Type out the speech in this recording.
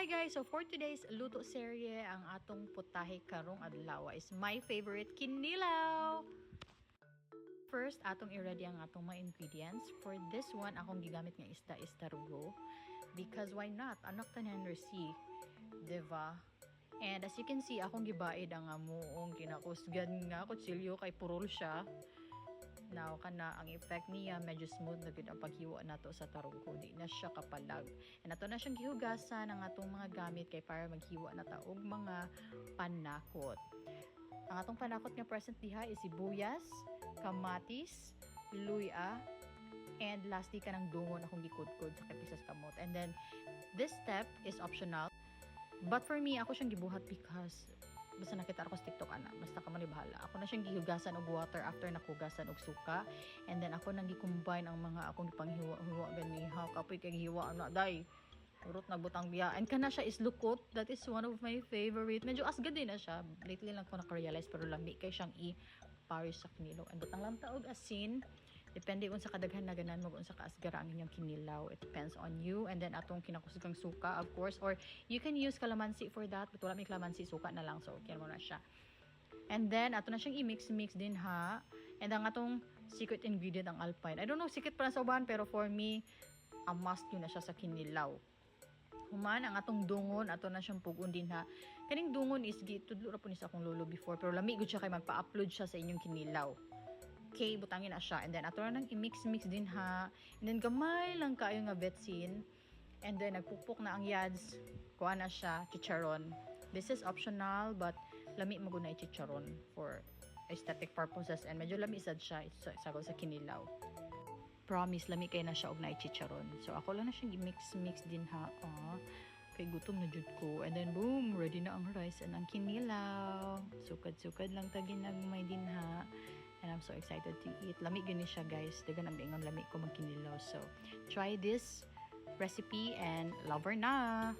Hi guys! So for today's luto serye, ang atong putahe karong adlaw is my favorite kinilaw! First, atong i-ready ang atong mga ingredients. For this one, akong gigamit nga isda is tarugo. Because why not? Anak tanan resi. Diba? And as you can see, akong gibaid ang amuong kinakusgan nga kutsilyo kay purol siya. Now, kana ang effect niya, medyo smooth na gud ang paghiwa nato sa tarugo. Di na siya kapalag. And ato na siyang gihugasan ang atong mga gamit kay para maghiwa na ta og mga panakot. Ang atong panakot nga present diha is sibuyas, kamatis, luya, and lastly kanang dungon akong gikudkod sa kapisas kamot. And then, this step is optional. But for me, ako siyang gibuhat because basta nakita ako sa TikTok basta ka man bahala. Ako na siyang gihugasan og water after nakugasan og suka. And then ako nang gi-combine ang mga akong ipanghiwa-hiwa ganiha. Kapoy kay hiwa na day. Urot nagbutang biya. And kana siya is lukot. That is one of my favorite. Medyo asgad din na siya. Lately lang ko na-realize pero lami kay siyang i-parish sa kinilaw. And butang lang ta og asin. Depende kung sa kadaghan na ganan mo kung sa kaasgara ang inyong kinilaw. It depends on you. And then atong kinakusgang suka, of course. Or you can use calamansi for that. But wala may calamansi, suka na lang. So, kaya mo na siya. And then, ato na siyang i-mix din ha. And ang atong secret ingredient ang alpine. I don't know, secret pa na sa uban. Pero for me, a must yun na siya sa kinilaw. Human, ang atong dungon, ato na siyang pugon din ha. Kaning dungon is, tudlo ra po ni sa akong lolo before. Pero lami gud siya kay magpa-upload siya sa inyong kinilaw. Okay, butangin na siya. And then, ato na nang i-mix din ha. And then, gamay lang kayo nga vetsin. And then, nagpupok na ang yads. Kuha na siya, chicharon. This is optional, but lami mo na chicharon for aesthetic purposes. And medyo lami sad siya. Sago sa kinilaw. Promise, lami kayo na siya og na chicharon. So, ako lang na siyang i-mix din ha. Kay gutom na jud ko. And then, boom! Ready na ang rice and ang kinilaw. Sukad-sukad lang ta ginagmay din ha. And I'm so excited to eat. Lamig yun siya guys. Dagan ang bingon lamig ko magkinilaw. So, try this recipe and love her na!